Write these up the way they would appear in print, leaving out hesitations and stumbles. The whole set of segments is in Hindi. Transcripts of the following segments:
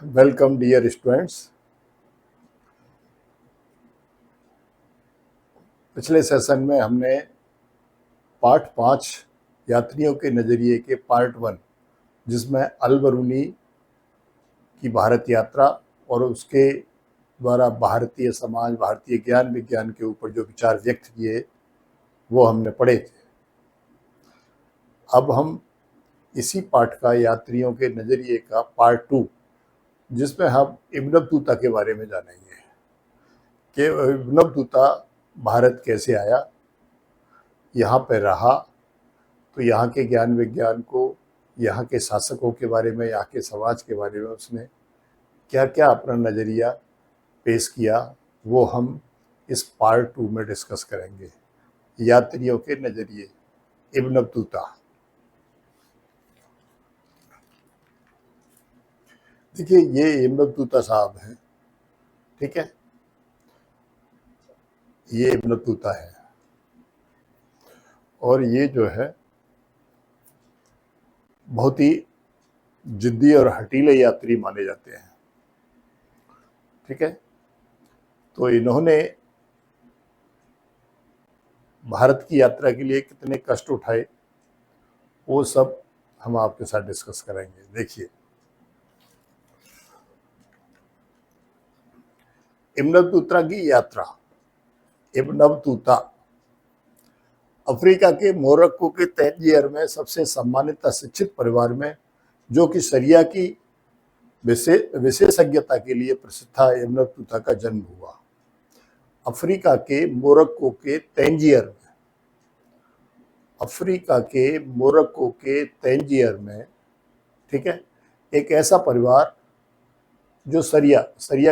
Welcome dear students. पिछले सेशन में हमने पार्ट 5 यात्रियों के नज़रिए के पार्ट 1, जिसमें अल बरूनी की भारत यात्रा और उसके द्वारा भारतीय समाज, भारतीय ज्ञान विज्ञान के ऊपर जो विचार व्यक्त किए वो हमने पढ़े थे। अब हम इसी पाठ का, यात्रियों के नज़रिए का पार्ट 2, जिसमें हम इब्न बतूता के बारे में जानेंगे कि इब्न बतूता भारत कैसे आया, यहाँ पर रहा, तो यहाँ के ज्ञान विज्ञान को, यहाँ के शासकों के बारे में, यहाँ के समाज के बारे में उसने क्या क्या अपना नज़रिया पेश किया, वो हम इस पार्ट 2 में डिस्कस करेंगे। यात्रियों के नज़रिए, इब्न बतूता। देखिए, ये इब्न बतूता साहब हैं, ठीक है, ये इब्न बतूता है और ये जो है बहुत ही जिद्दी और हटीले यात्री माने जाते हैं, ठीक है। तो इन्होंने भारत की यात्रा के लिए कितने कष्ट उठाए, वो सब हम आपके साथ डिस्कस करेंगे। देखिए, इब्न बतूता की यात्रा। इब्न बतूता अफ्रीका के मोरक्को के तंजीर में सबसे सम्मानित शिक्षित परिवार में, जो कि शरिया की विशेषज्ञता के लिए प्रसिद्ध था, इब्न बतूता का जन्म हुआ अफ्रीका के मोरक्को के तंजीर में। अफ्रीका के मोरक्को के तंजीर में, ठीक है, एक ऐसा परिवार जो शरिया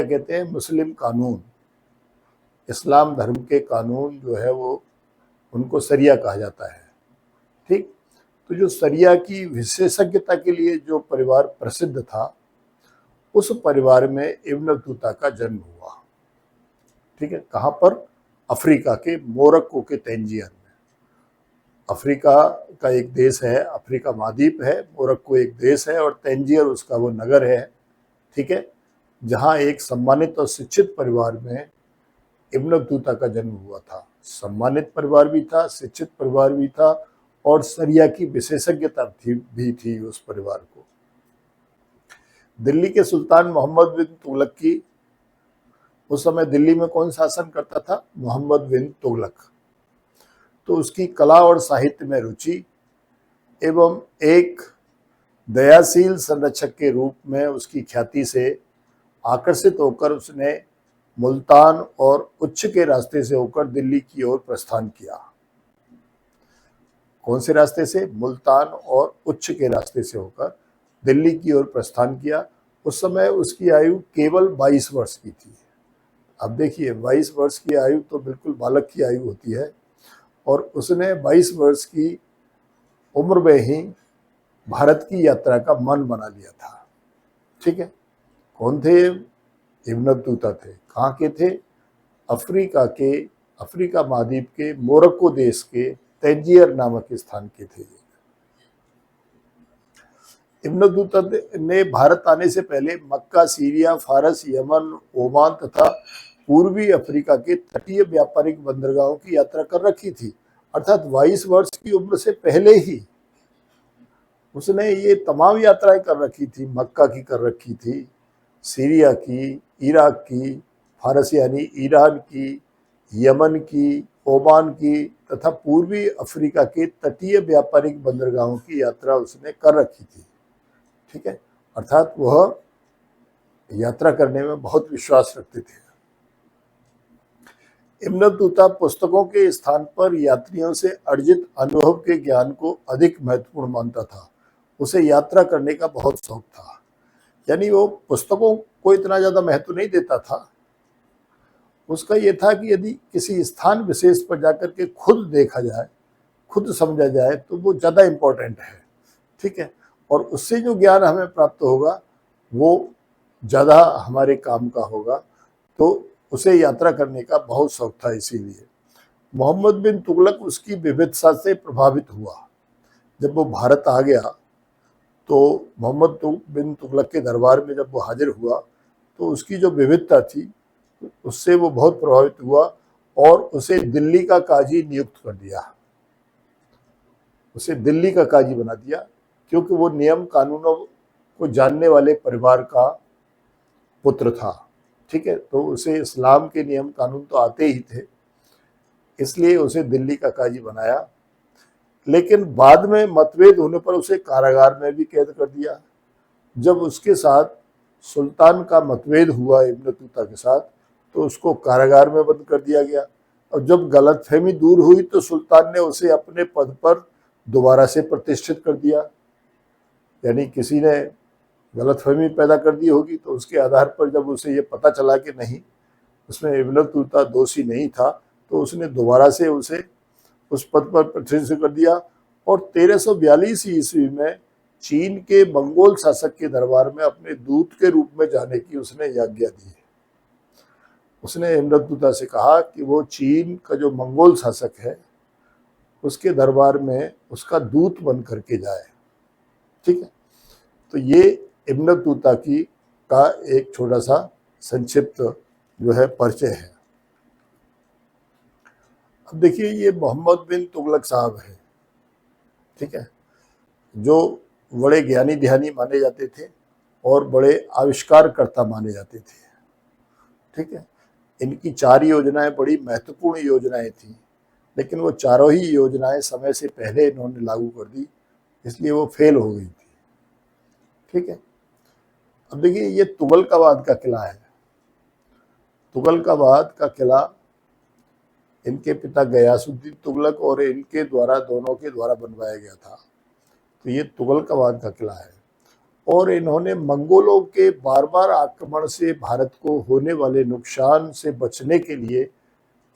कहते हैं मुस्लिम कानून, इस्लाम धर्म के कानून जो है वो उनको शरिया कहा जाता है, ठीक। तो जो शरिया की विशेषज्ञता के लिए जो परिवार प्रसिद्ध था, उस परिवार में इब्न बतूता का जन्म हुआ, ठीक है। कहाँ पर? अफ्रीका के मोरक्को के तंजीर में। अफ्रीका का एक देश है, अफ्रीका महाद्वीप है, मोरक्को एक देश है और तंजीर उसका वो नगर है, ठीक है, जहाँ एक सम्मानित और शिक्षित परिवार में इब्न बतूता का जन्म हुआ था। सम्मानित परिवार भी था, शिक्षित परिवार भी था और शरिया की विशेषज्ञता भी थी उस परिवार को। दिल्ली के सुल्तान मोहम्मद बिन तुगलक की, उस समय दिल्ली में कौन शासन करता था? मोहम्मद बिन तुगलक। तो उसकी कला और साहित्य में रुचि एवं एक दयाशील संरक्षक के रूप में उसकी ख्याति से आकर्षित होकर उसने मुल्तान और उच्च के रास्ते से होकर दिल्ली की ओर प्रस्थान किया। कौन से रास्ते से? मुल्तान और उच्च के रास्ते से होकर दिल्ली की ओर प्रस्थान किया। उस समय उसकी आयु केवल 22 वर्ष की थी। अब देखिए, 22 वर्ष की आयु तो बिल्कुल बालक की आयु होती है और उसने 22 वर्ष की उम्र में ही भारत की यात्रा का मन बना लिया था, ठीक है। कौन थे? इब्न बतूता थे। कहाँ के थे? अफ्रीका महाद्वीप के मोरक्को देश के तंजीर नामक स्थान के थे। इब्न बतूता ने भारत आने से पहले मक्का, सीरिया, फारस, यमन, ओमान तथा पूर्वी अफ्रीका के तटीय व्यापारिक बंदरगाहों की यात्रा कर रखी थी। अर्थात 22 वर्ष की उम्र से पहले ही उसने ये तमाम यात्राएं कर रखी थी। मक्का की कर रखी थी, सीरिया की, इराक की, फारस यानी ईरान की, यमन की, ओमान की तथा पूर्वी अफ्रीका के तटीय व्यापारिक बंदरगाहों की यात्रा उसने कर रखी थी, ठीक है। अर्थात वह यात्रा करने में बहुत विश्वास रखते थे। इब्न बतूता पुस्तकों के स्थान पर यात्रियों से अर्जित अनुभव के ज्ञान को अधिक महत्वपूर्ण मानता था। उसे यात्रा करने का बहुत शौक था, यानी वो पुस्तकों को इतना ज़्यादा महत्व नहीं देता था। उसका ये था कि यदि किसी स्थान विशेष पर जाकर के खुद देखा जाए, खुद समझा जाए, तो वो ज़्यादा इम्पोर्टेंट है, ठीक है, और उससे जो ज्ञान हमें प्राप्त होगा वो ज़्यादा हमारे काम का होगा। तो उसे यात्रा करने का बहुत शौक था। इसीलिए मोहम्मद बिन तुगलक उसकी विविधता से प्रभावित हुआ। जब वो भारत आ गया तो मोहम्मद बिन तुगलक के दरबार में जब वो हाजिर हुआ तो उसकी जो विविधता थी उससे वो बहुत प्रभावित हुआ और उसे दिल्ली का काजी नियुक्त कर दिया, उसे दिल्ली का काजी बना दिया, क्योंकि वो नियम कानूनों को जानने वाले परिवार का पुत्र था। ठीक है, तो उसे इस्लाम के नियम कानून तो आते ही थे, इसलिए उसे दिल्ली का काजी बनाया। लेकिन बाद में मतभेद होने पर उसे कारागार में भी कैद कर दिया। जब उसके साथ सुल्तान का मतभेद हुआ इब्न बतूता के साथ, तो उसको कारागार में बंद कर दिया गया। और जब गलतफहमी दूर हुई तो सुल्तान ने उसे अपने पद पर दोबारा से प्रतिष्ठित कर दिया। यानी किसी ने गलतफहमी पैदा कर दी होगी, तो उसके आधार पर जब उसे ये पता चला कि नहीं, उसमें इब्न बतूता दोषी नहीं था, तो उसने दोबारा से उसे उस पद पर प्रतिष्ठित कर दिया। और 1342 ईस्वी में चीन के मंगोल शासक के दरबार में अपने दूत के रूप में जाने की उसने आज्ञा दी। उसने इब्न बतूता से कहा कि वो चीन का जो मंगोल शासक है उसके दरबार में उसका दूत बन करके जाए। ठीक है, तो ये इब्न बतूता की का एक छोटा सा संक्षिप्त जो है परिचय है। अब देखिए, ये मोहम्मद बिन तुगलक साहब है, ठीक है, जो बड़े ज्ञानी ध्यानी माने जाते थे और बड़े आविष्कारकर्ता माने जाते थे। ठीक है, इनकी 4 योजनाएं बड़ी महत्वपूर्ण योजनाएं थी, लेकिन वो चारों ही योजनाएं समय से पहले इन्होंने लागू कर दी, इसलिए वो फेल हो गई थी। ठीक है, अब देखिए, ये तुगलकाबाद का किला है। तुगलकाबाद का किला इनके पिता गयासुद्दीन तुगलक और इनके द्वारा, दोनों के द्वारा बनवाया गया था। तो ये तुगलकाबाद का किला है। और इन्होंने मंगोलों के बार बार आक्रमण से भारत को होने वाले नुकसान से बचने के लिए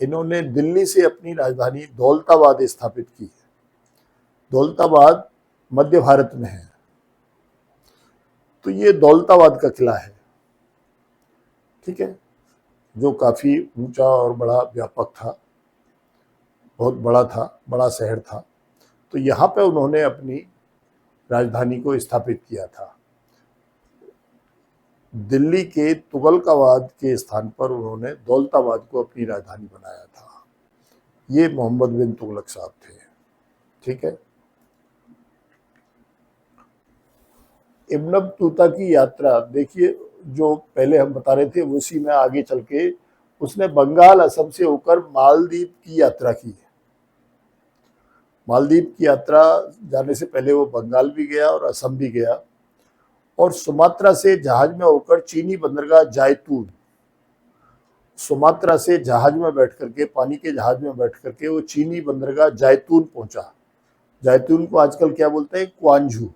इन्होंने दिल्ली से अपनी राजधानी दौलताबाद स्थापित की है। दौलताबाद मध्य भारत में है। तो ये दौलताबाद का किला है, ठीक है, जो काफी ऊंचा और बड़ा व्यापक था, बहुत बड़ा था, बड़ा शहर था। तो यहाँ पे उन्होंने अपनी राजधानी को स्थापित किया था। दिल्ली के तुगलकाबाद के स्थान पर उन्होंने दौलताबाद को अपनी राजधानी बनाया था। ये मोहम्मद बिन तुगलक साहब थे। ठीक है, इब्न बतूता की यात्रा देखिए, जो पहले हम बता रहे थे उसी में आगे चल के उसने बंगाल असम से होकर मालदीव की यात्रा की है। मालदीव की यात्रा जाने से पहले वो बंगाल भी गया और असम भी गया, और सुमात्रा से जहाज में होकर चीनी बंदरगाह जायतून, सुमात्रा से जहाज में बैठ करके, पानी के जहाज में बैठ करके वो चीनी बंदरगाह जायतून पहुंचा। जायतून को आजकल क्या बोलते हैं, क्वांझू।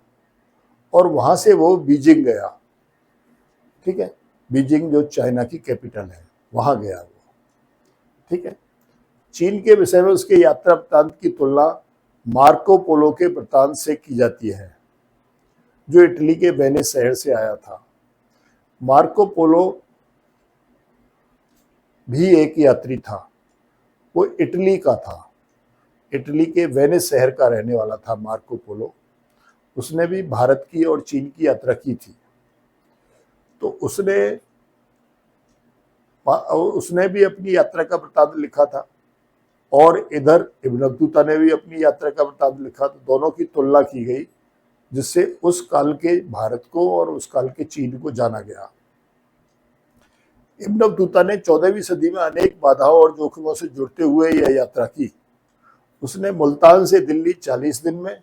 और वहां से वो बीजिंग गया। ठीक है, बीजिंग जो चाइना की कैपिटल है, वहां गया वो। ठीक है, चीन के विषय में उसके यात्रा वृत्तांत की तुलना मार्को पोलो के वृत्तांत से की जाती है, जो इटली के वेनिस शहर से आया था। मार्को पोलो भी एक यात्री था, वो इटली का था, इटली के वेनिस शहर का रहने वाला था मार्को पोलो। उसने भी भारत की और चीन की यात्रा की थी। तो उसने भी अपनी यात्रा का वृत्तांत लिखा था, और इधर इब्न बतूता ने भी अपनी यात्रा का वृत्तांत लिखा। तो दोनों की तुलना की गई, जिससे उस काल के भारत को और उस काल के चीन को जाना गया। इब्न बतूता ने 14वीं सदी में अनेक बाधाओं और जोखिमों से जुड़ते हुए यह यात्रा की। उसने मुल्तान से दिल्ली 40 दिन में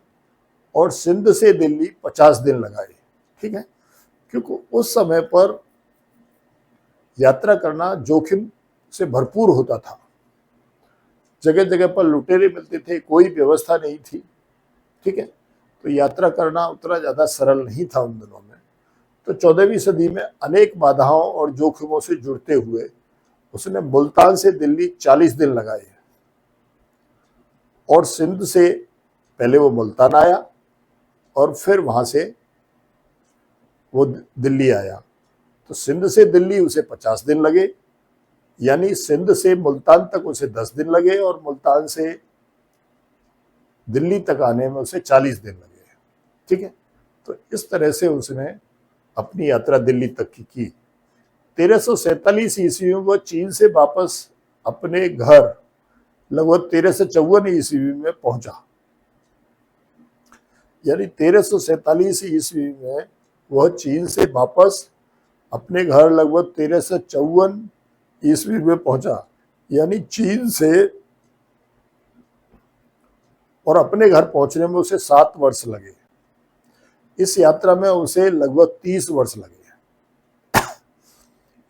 और सिंध से दिल्ली 50 दिन लगाए। ठीक है, क्योंकि उस समय पर यात्रा करना जोखिम से भरपूर होता था। जगह जगह पर लुटेरे मिलते थे, कोई व्यवस्था नहीं थी। ठीक है, तो यात्रा करना उतना ज़्यादा सरल नहीं था उन दिनों में। तो 14वीं सदी में अनेक बाधाओं और जोखिमों से जुड़ते हुए उसने मुल्तान से दिल्ली 40 दिन लगाए, और सिंध से पहले वो मुल्तान आया और फिर वहां से वो दिल्ली आया। तो सिंध से दिल्ली उसे 50 दिन लगे, यानी सिंध से मुल्तान तक उसे 10 दिन लगे, और मुल्तान से दिल्ली तक आने में उसे 40 दिन लगे। ठीक है, तो इस तरह से उसने अपनी यात्रा दिल्ली तक की 1347 ईस्वी में वह चीन से वापस अपने घर लगभग 1354 ईस्वी में पहुंचा। यानी 1347 ईस्वी में वह चीन से वापस अपने घर लगभग 1354 ईस्वी में पहुंचा। यानी चीन से और अपने घर पहुंचने में उसे 7 वर्ष लगे। इस यात्रा में उसे लगभग 30 वर्ष लगे।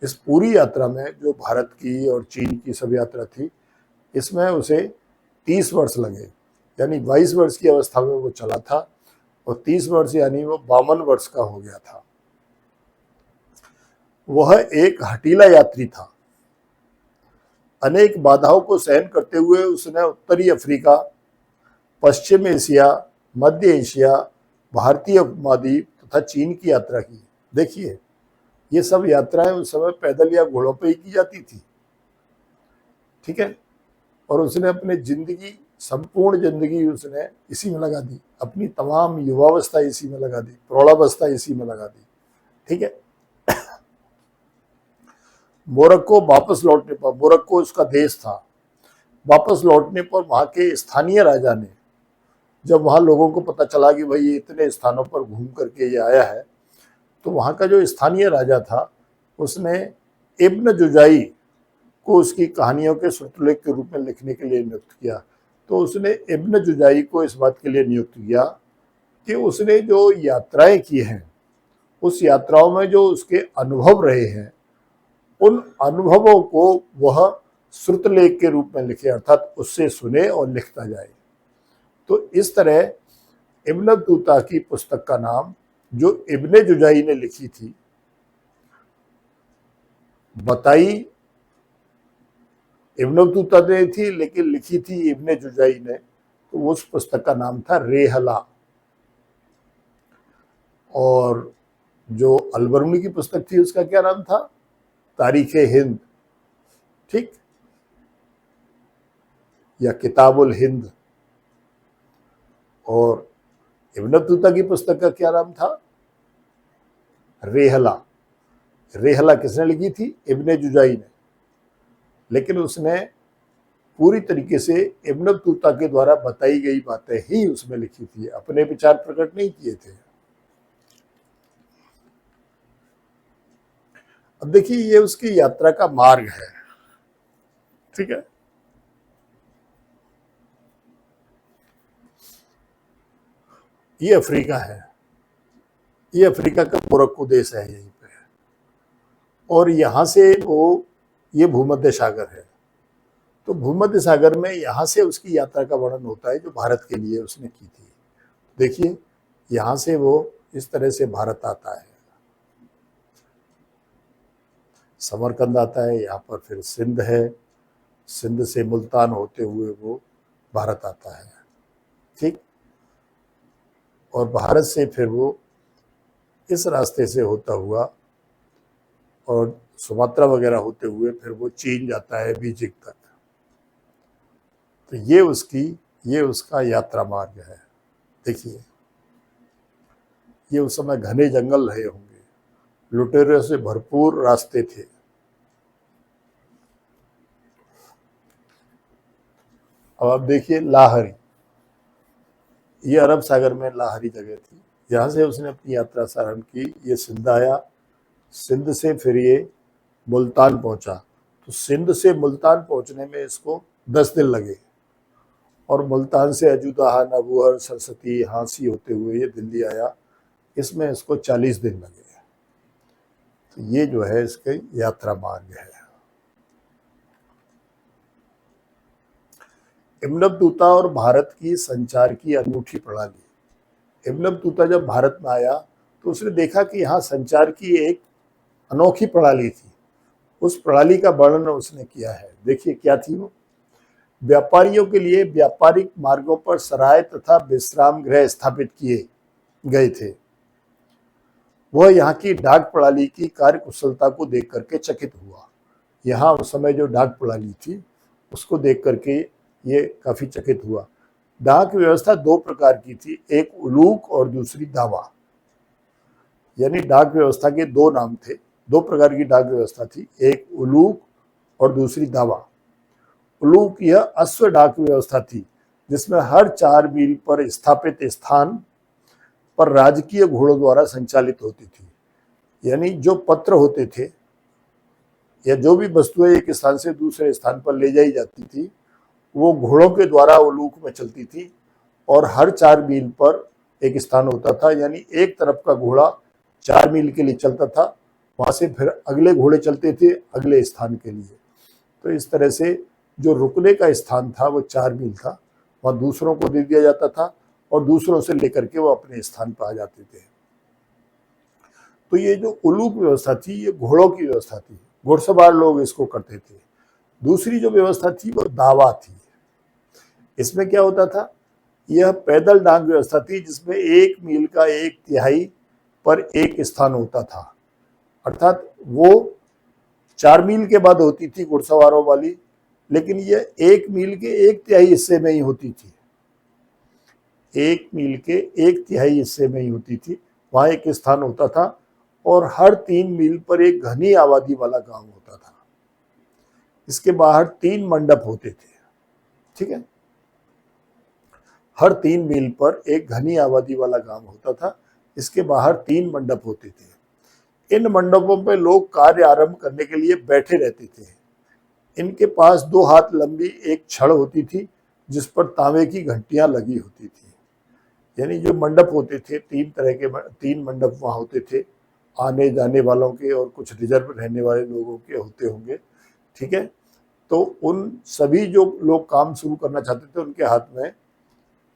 इस पूरी यात्रा में जो भारत की और चीन की सब यात्रा थी, इसमें उसे 30 वर्ष लगे। यानी 22 वर्ष की अवस्था में वो चला था और 30 वर्ष यानी वो 52 वर्ष का हो गया था। वह एक हठीला यात्री था। अनेक बाधाओं को सहन करते हुए उसने उत्तरी अफ्रीका, पश्चिम एशिया, मध्य एशिया, भारतीय उपमहाद्वीप तथा चीन की यात्रा की। देखिए, ये सब यात्राएं उस समय पैदल या घोड़ों पर ही की जाती थी, ठीक है। और उसने अपने जिंदगी, संपूर्ण जिंदगी उसने इसी में लगा दी। अपनी तमाम युवावस्था इसी में लगा दी, प्रौढ़ावस्था इसी में लगा दी, ठीक है। मोरक्को वापस लौटने पर, मोरक्को उसका देश था, वापस लौटने पर वहां के स्थानीय राजा ने, जब वहां लोगों को पता चला कि भाई ये इतने स्थानों पर घूम करके ये आया है, तो वहां का जो स्थानीय राजा था उसने इब्न जुजाई को उसकी कहानियों के श्रुतलेख के रूप में लिखने के लिए नियुक्त किया। तो उसने इब्न जुजाई को इस बात के लिए नियुक्त किया कि उसने जो यात्राएं की हैं, उस यात्राओं में जो उसके अनुभव रहे हैं, उन अनुभवों को वह श्रुतलेख के रूप में लिखे, अर्थात उससे सुने और लिखता जाए। तो इस तरह इब्न बतूता की पुस्तक का नाम, जो इब्ने जुजाई ने लिखी थी, बताई इब्न बतूता ने थी लेकिन लिखी थी इब्ने जुजाई ने, तो उस पुस्तक का नाम था रेहला। और जो अलबरूनी की पुस्तक थी उसका क्या नाम था? तारीखे हिंद, ठीक, या किताबुल हिंद। और इब्न बतूता की पुस्तक का क्या नाम था? रेहला। रेहला किसने लिखी थी? इब्ने जुजाई ने। लेकिन उसने पूरी तरीके से इब्न बतूता के द्वारा बताई गई बातें ही उसमें लिखी थी, अपने विचार प्रकट नहीं किए थे। अब देखिए, ये उसकी यात्रा का मार्ग है, ठीक है। ये अफ्रीका है, ये अफ्रीका का मोरक्को देश है यहीं पे, और यहां से वो, ये भूमध्य सागर है। तो भूमध्य सागर में यहाँ से उसकी यात्रा का वर्णन होता है जो भारत के लिए उसने की थी। देखिए, यहाँ से वो इस तरह से भारत आता है, समरकंद आता है, यहाँ पर फिर सिंध है, सिंध से मुल्तान होते हुए वो भारत आता है, ठीक। और भारत से फिर वो इस रास्ते से होता हुआ और सुमात्रा वगैरह होते हुए फिर वो चीन जाता है, बीजिंग तक। तो ये उसका यात्रा मार्ग है। देखिए, ये उस समय घने जंगल रहे होंगे, लुटेरों से भरपूर रास्ते थे। अब आप देखिए, लाहरी, ये अरब सागर में लाहरी जगह थी, यहाँ से उसने अपनी यात्रा आरंभ की। ये सिंध आया, सिंध से फिर ये मुल्तान पहुंचा। तो सिंध से मुल्तान पहुंचने में इसको 10 दिन लगे, और मुल्तान से अजूदाहा, नबूहर, सरस्वती, हांसी होते हुए ये दिल्ली आया, इसमें इसको 40 दिन लगे। तो ये जो है इसके यात्रा मार्ग है। इब्न बतूता और भारत की संचार की अनूठी प्रणाली। इब्न बतूता जब भारत में आया तो उसने देखा कि यहाँ संचार की एक अनोखी प्रणाली थी। उस प्रणाली का वर्णन उसने किया है। देखिए क्या थी वो। व्यापारियों के लिए व्यापारिक मार्गों पर सराय तथा विश्राम गृह स्थापित किए गए थे। वह यहाँ की डाक प्रणाली की कार्य कुशलता को देख करके चकित हुआ। यहाँ उस समय जो डाक प्रणाली थी उसको देख करके ये काफी चकित हुआ। डाक व्यवस्था 2 प्रकार की थी, एक उलूक और दूसरी दावा। यानी डाक व्यवस्था के दो नाम थे, दो प्रकार की डाक व्यवस्था थी, एक उलूक और दूसरी दावा। उलूक यह अश्व डाक व्यवस्था थी जिसमें हर 4 मील पर स्थापित स्थान पर राजकीय घोड़ों द्वारा संचालित होती थी। यानी जो पत्र होते थे या जो भी वस्तुएं एक स्थान से दूसरे स्थान पर ले जाई जाती थी वो घोड़ों के द्वारा उलूक में चलती थी और हर 4 मील पर एक स्थान होता था। यानी एक तरफ का घोड़ा 4 मील के लिए चलता था, वहां से फिर अगले घोड़े चलते थे अगले स्थान के लिए। तो इस तरह से जो रुकने का स्थान था वो 4 मील था, वहां दूसरों को दे दिया जाता था और दूसरों से लेकर के वो अपने स्थान पर आ जाते थे। तो ये जो उलूक व्यवस्था थी ये घोड़ों की व्यवस्था थी, घुड़सवार लोग इसको करते थे। दूसरी जो व्यवस्था थी वो दावा थी। इसमें क्या होता था, यह पैदल डाक व्यवस्था थी जिसमें 1 मील का 1/3 पर एक स्थान होता था, अर्थात वो 4 मील के बाद होती थी घुड़सवारों वाली, लेकिन यह 1 मील के 1/3 हिस्से में ही होती थी। 1 मील के 1/3 हिस्से में ही होती थी, वहां एक स्थान होता था और हर 3 मील पर एक घनी आबादी वाला गांव होता था। इसके बाहर 3 मंडप होते थे, ठीक है। हर 3 मील पर एक घनी आबादी वाला गांव होता था, इसके बाहर 3 मंडप होते थे। इन मंडपों पर लोग कार्य आरंभ करने के लिए बैठे रहते थे। इनके पास 2 हाथ लंबी एक छड़ होती थी जिस पर तांबे की घंटियां लगी होती थी। यानी जो मंडप होते थे 3 तरह के 3 मंडप वहां होते थे, आने जाने वालों के और कुछ रिजर्व रहने वाले लोगों के होते होंगे, ठीक है। तो उन सभी जो लोग काम शुरू करना चाहते थे उनके हाथ में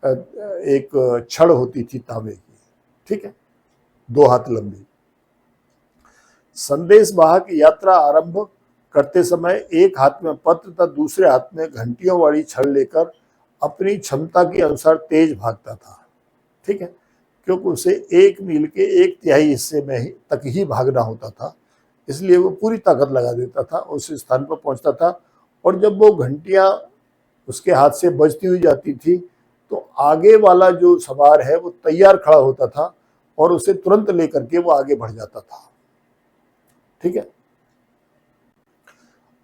एक छड़ होती थी तांबे की, ठीक है, 2 हाथ लंबी। संदेश वाहक यात्रा आरंभ करते समय एक हाथ में पत्र तथा दूसरे हाथ में घंटियों वाली छड़ लेकर अपनी क्षमता के अनुसार तेज भागता था, ठीक है, क्योंकि उसे 1 मील के 1/3 हिस्से में ही तक ही भागना होता था, इसलिए वो पूरी ताकत लगा देता था, उस स्थान पर पहुंचता था। और जब वो घंटियां उसके हाथ से बजती हुई जाती थी तो आगे वाला जो सवार है वो तैयार खड़ा होता था और उसे तुरंत लेकर के वो आगे बढ़ जाता था, ठीक है।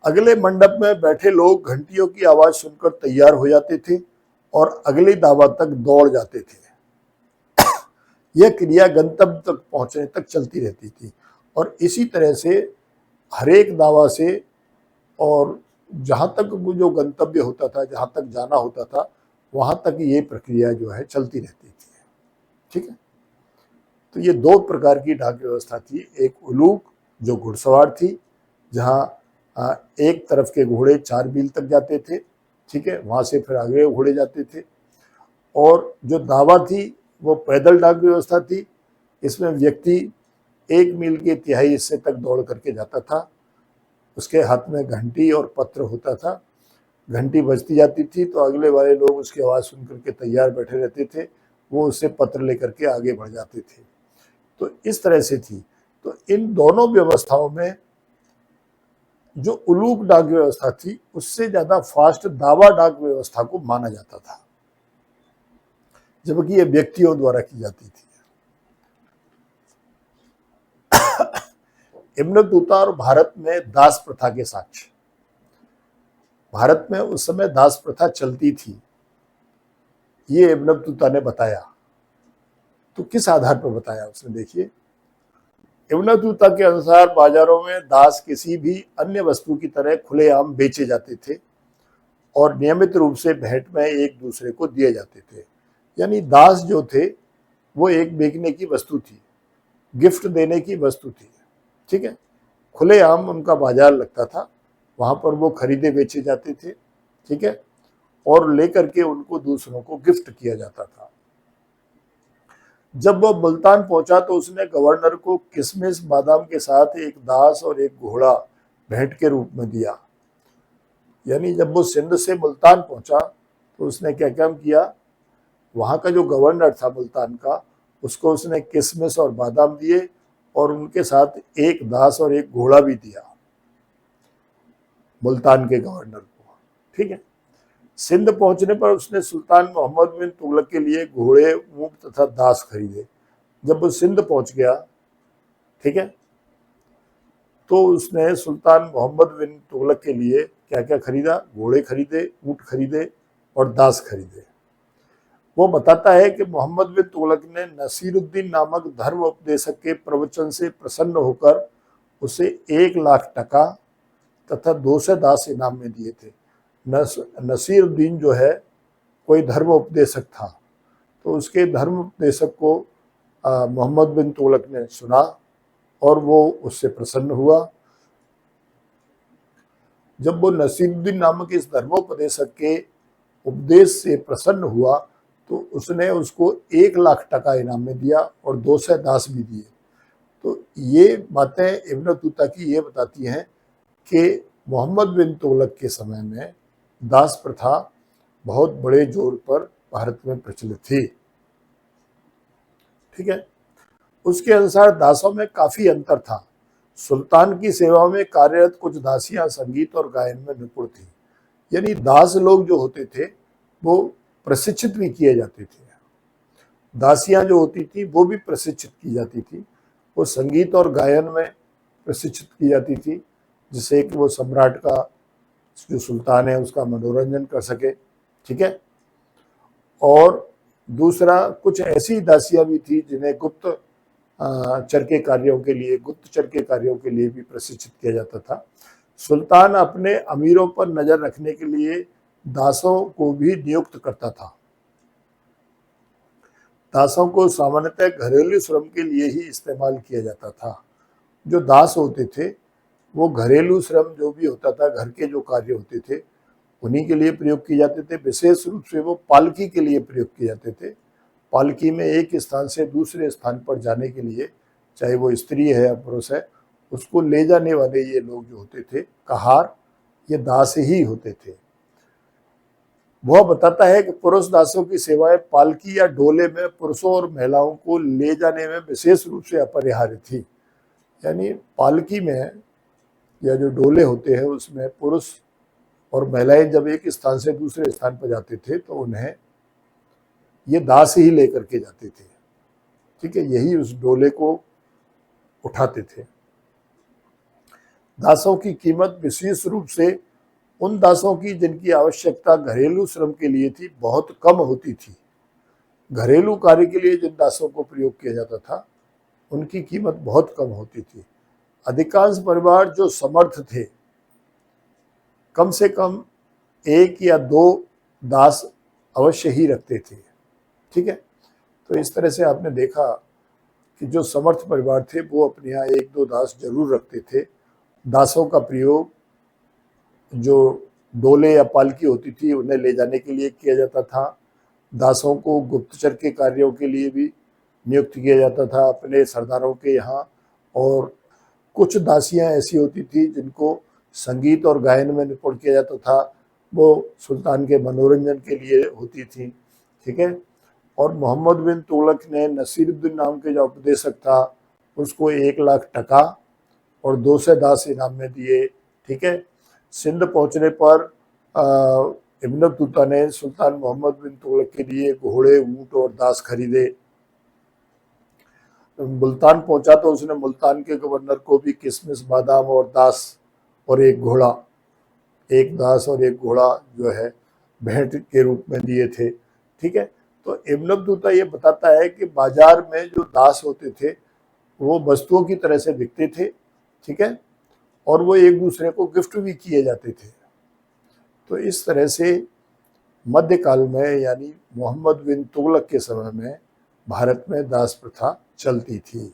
अगले मंडप में बैठे लोग घंटियों की आवाज सुनकर तैयार हो जाते थे और अगले दावा तक दौड़ जाते थे। यह क्रिया गंतव्य तक पहुंचने तक चलती रहती थी और इसी तरह से हरेक दावा से और जहां तक वो जो गंतव्य होता था, जहां तक जाना होता था, वहां तक ये प्रक्रिया जो है चलती रहती थी, ठीक है। तो ये 2 प्रकार की डाक व्यवस्था थी, एक उलूक जो घुड़सवार थी, जहां एक तरफ के घोड़े 4 मील तक जाते थे, ठीक है, वहां से फिर आगे घोड़े जाते थे। और जो दावा थी वो पैदल डाक व्यवस्था थी, इसमें व्यक्ति 1 मील के 1/3 हिस्से तक दौड़ करके जाता था, उसके हाथ में घंटी और पत्र होता था, घंटी बजती जाती थी तो अगले वाले लोग उसकी आवाज़ सुन करके तैयार बैठे रहते थे, वो उससे पत्र लेकर के आगे बढ़ जाते थे। तो इस तरह से थी। तो इन दोनों व्यवस्थाओं में जो उलूक डाक व्यवस्था थी उससे ज्यादा फास्ट दावा डाक व्यवस्था को माना जाता था, जबकि ये व्यक्तियों द्वारा की जाती थी। इब्न बतूता और भारत में दास प्रथा के साक्ष्य। भारत में उस समय दास प्रथा चलती थी, ये इब्न बतूता ने बताया। तो किस आधार पर बताया उसने, देखिए। इब्न बतूता के अनुसार बाजारों में दास किसी भी अन्य वस्तु की तरह खुलेआम बेचे जाते थे और नियमित रूप से भेंट में एक दूसरे को दिए जाते थे। यानी दास जो थे वो एक बेचने की वस्तु थी, गिफ्ट देने की वस्तु थी, ठीक है। खुलेआम उनका बाजार लगता था, वहां पर वो खरीदे बेचे जाते थे, ठीक है, और लेकर के उनको दूसरों को गिफ्ट किया जाता था। जब वह मुल्तान पहुंचा तो उसने गवर्नर को किशमिश बादाम के साथ एक दास और एक घोड़ा भेंट के रूप में दिया। यानी जब वो सिंध से मुल्तान पहुंचा तो उसने क्या काम किया, वहां का जो गवर्नर था मुल्तान का, उसको उसने किशमिश और बादाम दिए और उनके साथ एक दास और एक घोड़ा भी दिया मुल्तान के गवर्नर को, ठीक है। सिंध पहुंचने पर उसने सुल्तान मोहम्मद बिन तुगलक के लिए घोड़े, ऊंट तथा दास खरीदे। जब वो सिंध पहुंच गया ठीक है। तो उसने सुल्तान मोहम्मद बिन तुगलक के लिए क्या क्या खरीदा? घोड़े खरीदे, ऊँट खरीदे और दास खरीदे। वो बताता है कि मोहम्मद बिन तुगलक ने नसीरुद्दीन नामक धर्म उपदेशक के प्रवचन से प्रसन्न होकर उसे 1 लाख टका तथा 200 दास इनाम में दिए थे। नसीरुद्दीन जो है कोई धर्म उपदेशक था, तो उसके धर्म उपदेशक को मोहम्मद बिन तुगलक ने सुना और वो उससे प्रसन्न हुआ। जब वो नसीरुद्दीन नामक इस धर्मोपदेशक के उपदेश से प्रसन्न हुआ तो उसने उसको 1 लाख टका इनाम में दिया और 200 दास भी दिए। तो ये बातें इब्न बतूता की ये बताती हैं कि मोहम्मद बिन तुगलक के समय में दास प्रथा बहुत बड़े जोर पर भारत में प्रचलित थी। ठीक है। उसके अनुसार दासों में काफी अंतर था। सुल्तान की सेवा में कार्यरत कुछ दासियां संगीत और गायन में निपुण थी। यानी दास लोग जो होते थे वो प्रशिक्षित भी किए जाते थे। दासियां जो होती थी वो भी प्रशिक्षित की जाती थी। वो संगीत और गायन में प्रशिक्षित की जाती थी, जिससे कि वो सम्राट का जो सुल्तान है उसका मनोरंजन कर सके। ठीक है। और दूसरा, कुछ ऐसी दासियां भी थी जिन्हें गुप्तचर के कार्यों के लिए भी प्रशिक्षित किया जाता था। सुल्तान अपने अमीरों पर नजर रखने के लिए दासों को भी नियुक्त करता था। दासों को सामान्यतः घरेलू श्रम के लिए ही इस्तेमाल किया जाता था। जो दास होते थे वो घरेलू श्रम जो भी होता था, घर के जो कार्य होते थे उन्हीं के लिए प्रयोग किए जाते थे। विशेष रूप से वो पालकी के लिए प्रयोग किए जाते थे। पालकी में एक स्थान से दूसरे स्थान पर जाने के लिए, चाहे वो स्त्री है या पुरुष है, उसको ले जाने वाले ये लोग जो होते थे कहार, ये दास ही होते थे। वह बताता है कि पुरुष दासों की सेवाएं पालकी या डोले में पुरुषों और महिलाओं को ले जाने में विशेष रूप से अपरिहार्य थी। यानी पालकी में या जो डोले होते हैं उसमें पुरुष और महिलाएं जब एक स्थान से दूसरे स्थान पर जाते थे तो उन्हें ये दास ही लेकर के जाते थे। ठीक है। यही उस डोले को उठाते थे। दासों की कीमत विशेष रूप से उन दासों की जिनकी आवश्यकता घरेलू श्रम के लिए थी बहुत कम होती थी। घरेलू कार्य के लिए जिन दासों को प्रयोग किया जाता था उनकी कीमत बहुत कम होती थी। अधिकांश परिवार जो समर्थ थे कम से कम 1 या 2 दास अवश्य ही रखते थे। ठीक है। तो इस तरह से आपने देखा कि जो समर्थ परिवार थे वो अपने यहाँ 1-2 दास जरूर रखते थे। दासों का प्रयोग जो डोले या पालकी होती थी उन्हें ले जाने के लिए किया जाता था। दासों को गुप्तचर के कार्यों के लिए भी नियुक्त किया जाता था अपने सरदारों के यहाँ। और कुछ दासियां ऐसी होती थी जिनको संगीत और गायन में निपुण किया जाता था, वो सुल्तान के मनोरंजन के लिए होती थी। ठीक है। और मोहम्मद बिन तुगलक ने नसीरुद्दीन नाम के जो उपदेशक था उसको 1 लाख टका और 200 दास इनाम में दिए। ठीक है। सिंध पहुंचने पर इब्न बतूता ने सुल्तान मोहम्मद बिन तुगलक के लिए घोड़े, ऊँट और दास खरीदे। मुल्तान पहुंचा तो उसने मुल्तान के गवर्नर को भी किशमिश, बादाम और दास और एक दास और एक घोड़ा जो है भेंट के रूप में दिए थे। ठीक है। तो इब्न बतूता ये बताता है कि बाजार में जो दास होते थे वो वस्तुओं की तरह से बिकते थे। ठीक है। और वो एक दूसरे को गिफ्ट भी किए जाते थे। तो इस तरह से मध्यकाल में यानी मोहम्मद बिन तुगलक के समय में भारत में दास प्रथा चलती थी।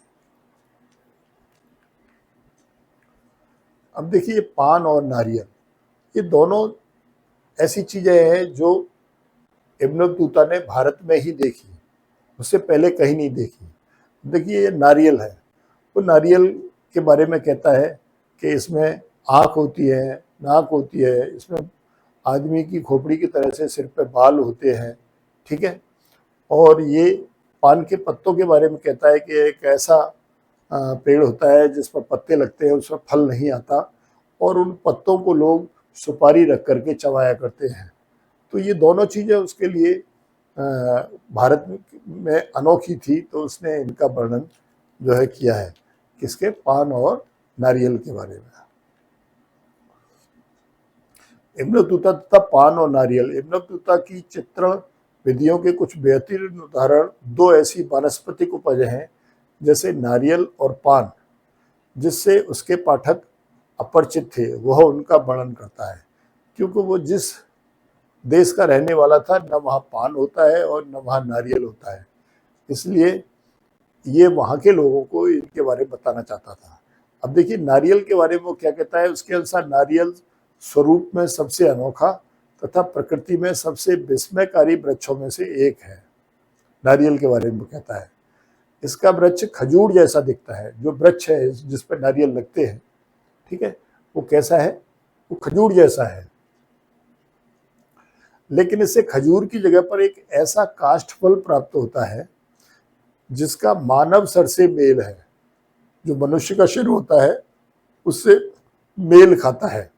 अब देखिए, पान और नारियल ये दोनों ऐसी चीजें हैं जो इब्न बतूता ने भारत में ही देखी, उससे पहले कहीं नहीं देखी। देखिए, ये नारियल है। वो नारियल के बारे में कहता है कि इसमें आँख होती है, नाक होती है, इसमें आदमी की खोपड़ी की तरह से सिर पे बाल होते हैं। ठीक है। और ये पान के पत्तों के बारे में कहता है कि एक ऐसा पेड़ होता है जिस पर पत्ते लगते हैं, उसमें फल नहीं आता और उन पत्तों को लोग सुपारी रख करके चबाया करते हैं। तो ये दोनों चीज़ें उसके लिए भारत में अनोखी थी, तो उसने इनका वर्णन जो है किया है किसके? पान और नारियल के बारे में। इब्न बतूता तथा पान और नारियल। इब्न बतूता की चित्रण विधियों के कुछ बेहतरीन उदाहरण दो ऐसी वानस्पतिक उपज हैं जैसे नारियल और पान, जिससे उसके पाठक अपरिचित थे, वह उनका वर्णन करता है। क्योंकि वो जिस देश का रहने वाला था, न वहाँ पान होता है और न वहाँ नारियल होता है, इसलिए ये वहाँ के लोगों को इनके बारे में बताना चाहता था। अब देखिए नारियल के बारे में वो क्या कहता है। उसके अनुसार नारियल स्वरूप में सबसे अनोखा तथा प्रकृति में सबसे विस्मयकारी वृक्षों में से एक है। नारियल के बारे में वो कहता है इसका वृक्ष खजूर जैसा दिखता है। जो वृक्ष है जिस पर नारियल लगते हैं, ठीक है, वो कैसा है? वो खजूर जैसा है। लेकिन इससे खजूर की जगह पर एक ऐसा काष्ठफल प्राप्त होता है जिसका मानव सर से मेल है। जो मनुष्य का शरीर होता है उससे मेल खाता है।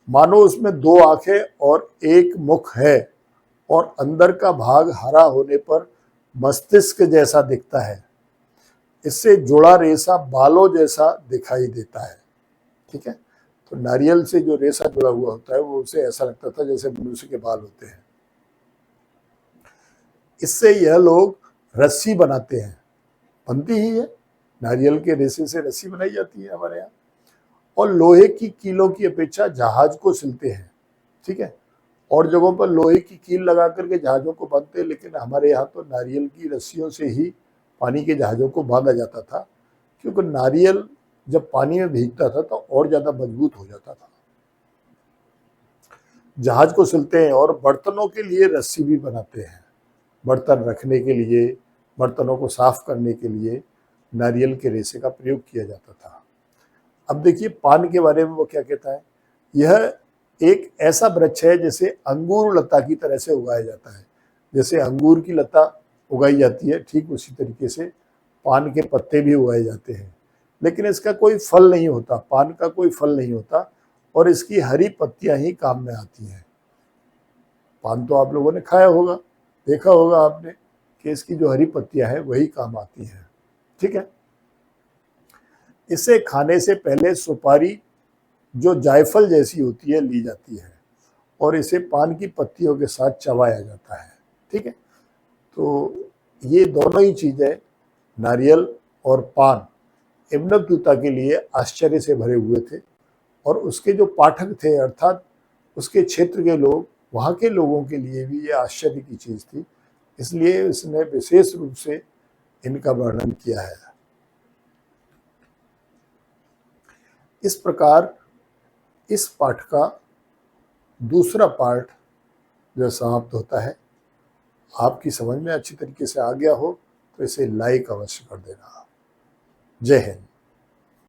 मानो उसमें दो आंखें और एक मुख है और अंदर का भाग हरा होने पर मस्तिष्क जैसा दिखता है। इससे जुड़ा रेशा बालों जैसा दिखाई देता है। ठीक है, तो नारियल से जो रेशा जुड़ा हुआ होता है वो उसे ऐसा लगता था जैसे मनुष्य के बाल होते हैं। इससे यह लोग रस्सी बनाते हैं, बनती ही है, नारियल के रेशे से रस्सी बनाई जाती है हमारे यहाँ। और लोहे की कीलों की अपेक्षा जहाज को सिलते हैं। ठीक है, और जगहों पर लोहे की कील लगा करके जहाज़ों को बांधते हैं, लेकिन हमारे यहाँ तो नारियल की रस्सियों से ही पानी के जहाज़ों को बांधा जाता था, क्योंकि नारियल जब पानी में भीगता था तो और ज़्यादा मजबूत हो जाता था। जहाज को सिलते हैं और बर्तनों के लिए रस्सी भी बनाते हैं। बर्तन रखने के लिए, बर्तनों को साफ करने के लिए नारियल के रेशे का प्रयोग किया जाता था। अब देखिए पान के बारे में वो क्या कहता है। यह एक ऐसा वृक्ष है जैसे अंगूर लता की तरह से उगाया जाता है। जैसे अंगूर की लता उगाई जाती है, ठीक उसी तरीके से पान के पत्ते भी उगाए जाते हैं, लेकिन इसका कोई फल नहीं होता। पान का कोई फल नहीं होता और इसकी हरी पत्तियां ही काम में आती हैं। पान तो आप लोगों ने खाया होगा, देखा होगा आपने कि इसकी जो हरी पत्तियां हैं वही काम आती हैं। ठीक है, इसे खाने से पहले सुपारी जो जायफल जैसी होती है ली जाती है और इसे पान की पत्तियों के साथ चबाया जाता है। ठीक है, तो ये दोनों ही चीज़ें, नारियल और पान, इब्न बतूता के लिए आश्चर्य से भरे हुए थे और उसके जो पाठक थे अर्थात उसके क्षेत्र के लोग, वहाँ के लोगों के लिए भी ये आश्चर्य की चीज़ थी। इसलिए इसने विशेष रूप से इनका वर्णन किया है। इस प्रकार इस पाठ का दूसरा पार्ट जो समाप्त होता है। आपकी समझ में अच्छी तरीके से आ गया हो तो इसे लाइक अवश्य कर देना। जय हिंद।